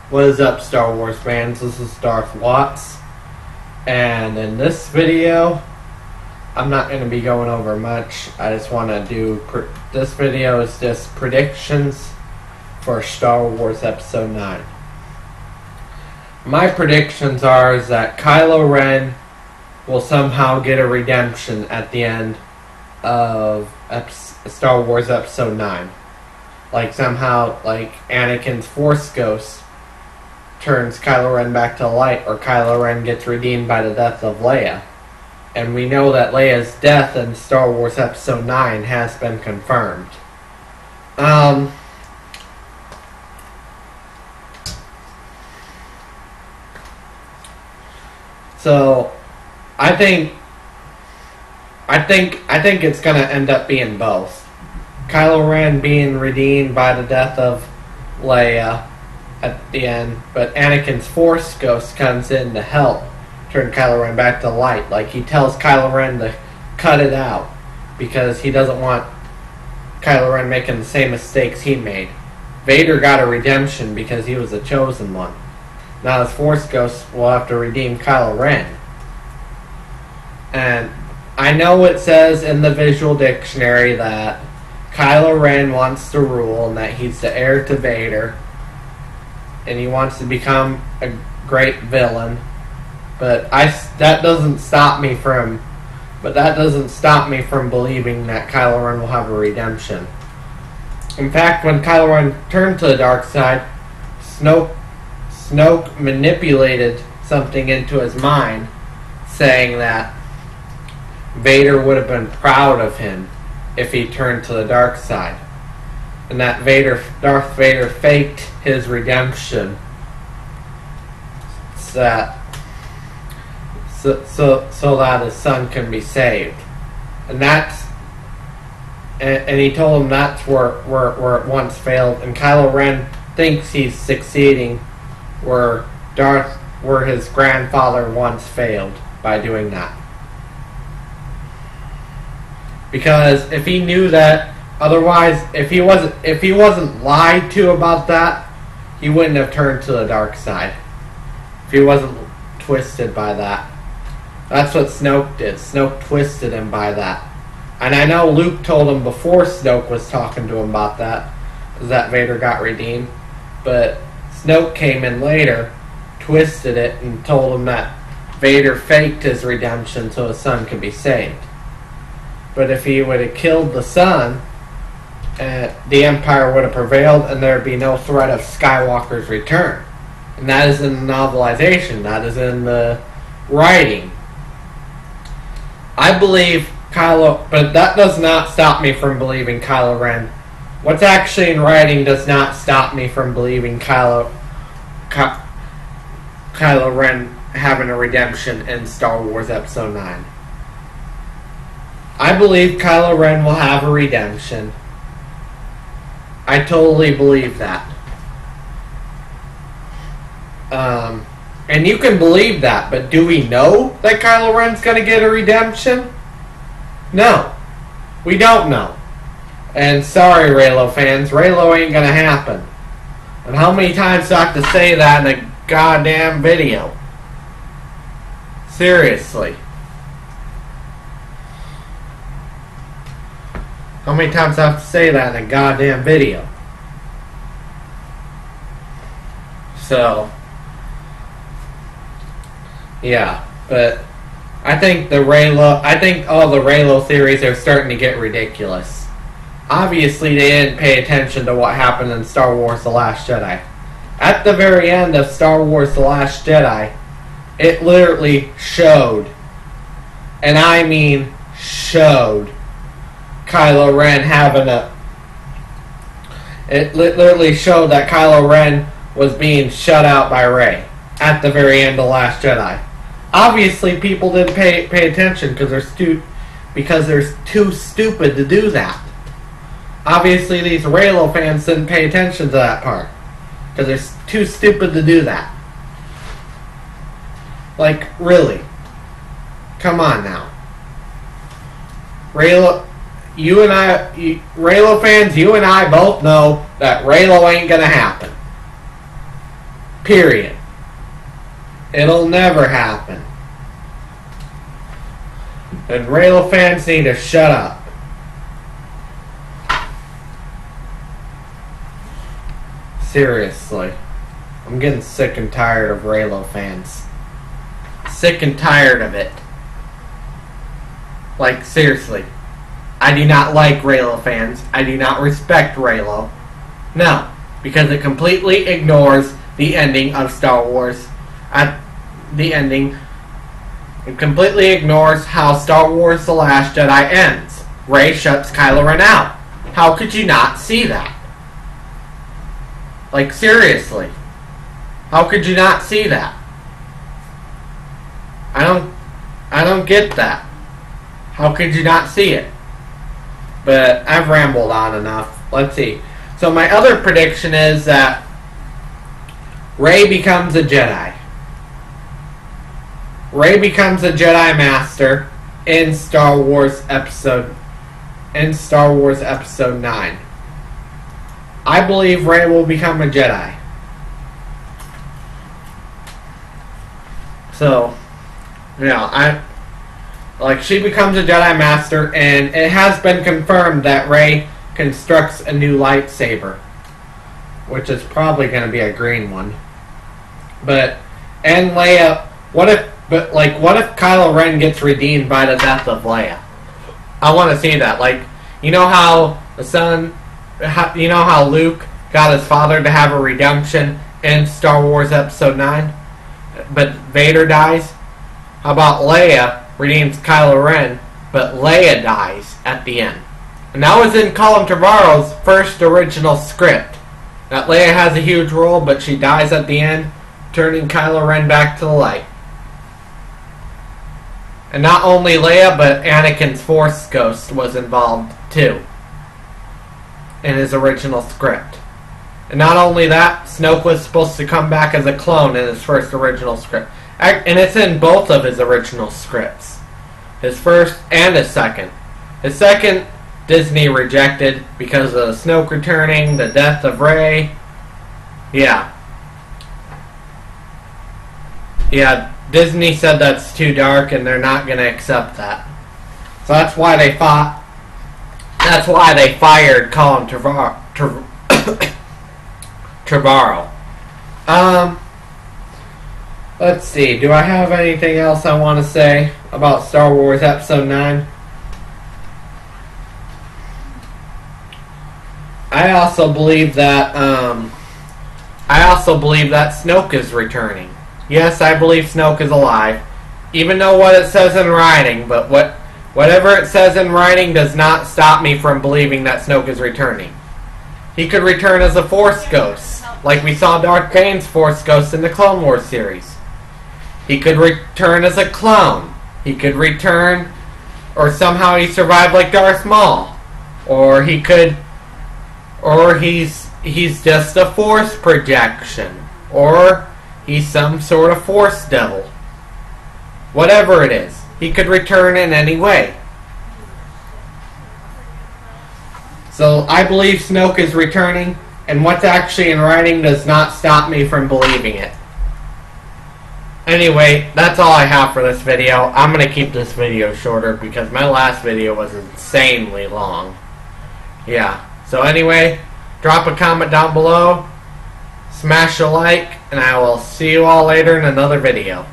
What is up, Star Wars fans? This is Darth Watts, and in this video, I'm not going to be going over much. I just want to do, this video is just predictions for Star Wars Episode 9. My predictions are is that Kylo Ren will somehow get a redemption at the end of Star Wars Episode 9. Like somehow, like Anakin's Force Ghost turns Kylo Ren back to light, or Kylo Ren gets redeemed by the death of Leia. And we know that Leia's death in Star Wars Episode 9 has been confirmed. So I think it's gonna end up being both. Kylo Ren being redeemed by the death of Leia at the end, but Anakin's Force Ghost comes in to help turn Kylo Ren back to light. Like, he tells Kylo Ren to cut it out because he doesn't want Kylo Ren making the same mistakes he made. Vader got a redemption because he was the chosen one. Now his Force Ghost will have to redeem Kylo Ren. And I know it says in the visual dictionary that Kylo Ren wants to rule and that he's the heir to Vader and he wants to become a great villain. But that doesn't stop me from believing that Kylo Ren will have a redemption. In fact, when Kylo Ren turned to the dark side, Snoke manipulated something into his mind, saying that Vader would have been proud of him if he turned to the dark side, and that Darth Vader faked his redemption so that his son can be saved. And he told him that's where it once failed, and Kylo Ren thinks he's succeeding where his grandfather once failed by doing that. Because if he knew that, otherwise, if he wasn't lied to about that, he wouldn't have turned to the dark side. If he wasn't twisted by that. That's what Snoke did. Snoke twisted him by that. And I know Luke told him before Snoke was talking to him about that Vader got redeemed. But Snoke came in later, twisted it, and told him that Vader faked his redemption so his son could be saved. But if he would have killed the son, the Empire would have prevailed and there would be no threat of Skywalker's return. And that is in the novelization. That is in the writing. I believe but that does not stop me from believing Kylo Ren. What's actually in writing does not stop me from believing Kylo Ren having a redemption in Star Wars Episode 9. I believe Kylo Ren will have a redemption. I totally believe that. And you can believe that, but do we know that Kylo Ren's going to get a redemption? No. We don't know. And sorry, Reylo fans, Reylo ain't going to happen. And how many times do I have to say that in a goddamn video? Seriously. How many times do I have to say that in a goddamn video? So, yeah, but I think all the Reylo theories are starting to get ridiculous. Obviously, they didn't pay attention to what happened in Star Wars The Last Jedi. At the very end of Star Wars The Last Jedi, it literally showed, and I mean showed, Kylo Ren it literally showed that Kylo Ren was being shut out by Rey at the very end of Last Jedi. Obviously, people didn't pay attention because they're too stupid to do that. Obviously, these Reylo fans didn't pay attention to that part because they're too stupid to do that. Like, really? Come on now. Reylo fans, you and I both know that Reylo ain't gonna happen. Period. It'll never happen. And Raylo fans need to shut up. Seriously. I'm getting sick and tired of Raylo fans. Sick and tired of it. Like, seriously. I do not like Raylo fans. I do not respect Raylo. No. Because it completely ignores the ending of Star Wars. At the ending, it completely ignores how Star Wars The Last Jedi ends. Rey shuts Kylo Ren out. How could you not see that? Like, seriously. How could you not see that? I don't get that. How could you not see it? But I've rambled on enough. Let's see. So my other prediction is that Rey becomes a Jedi. Rey becomes a Jedi Master in Star Wars Episode 9. I believe Rey will become a Jedi. So, she becomes a Jedi Master, and it has been confirmed that Rey constructs a new lightsaber, which is probably going to be a green one. And Leia, what if Kylo Ren gets redeemed by the death of Leia? I want to see that. You know how Luke got his father to have a redemption in Star Wars Episode 9, but Vader dies? How about Leia redeems Kylo Ren, but Leia dies at the end? And that was in Colin Trevorrow's first original script. That Leia has a huge role, but she dies at the end, turning Kylo Ren back to the light. And not only Leia, but Anakin's Force Ghost was involved too in his original script. And not only that, Snoke was supposed to come back as a clone in his first original script. And it's in both of his original scripts. His first and his second. His second, Disney rejected because of Snoke returning, the death of Rey. Yeah, Disney said that's too dark and they're not going to accept that. So that's why they fought. That's why they fired Colin Trevorrow. Let's see. Do I have anything else I want to say about Star Wars Episode 9? I also believe that Snoke is returning. Yes, I believe Snoke is alive. Even though what it says in writing, but whatever it says in writing does not stop me from believing that Snoke is returning. He could return as a Force Ghost, like we saw Darth Vader's Force Ghost in the Clone Wars series. He could return as a clone. He could return, or somehow he survived like Darth Maul. Or he's just a Force projection. Or he's some sort of Force devil. Whatever it is, he could return in any way. So I believe Snoke is returning, and what's actually in writing does not stop me from believing it. Anyway, that's all I have for this video. I'm going to keep this video shorter because my last video was insanely long. Yeah, so anyway, drop a comment down below, smash a like, and I will see you all later in another video.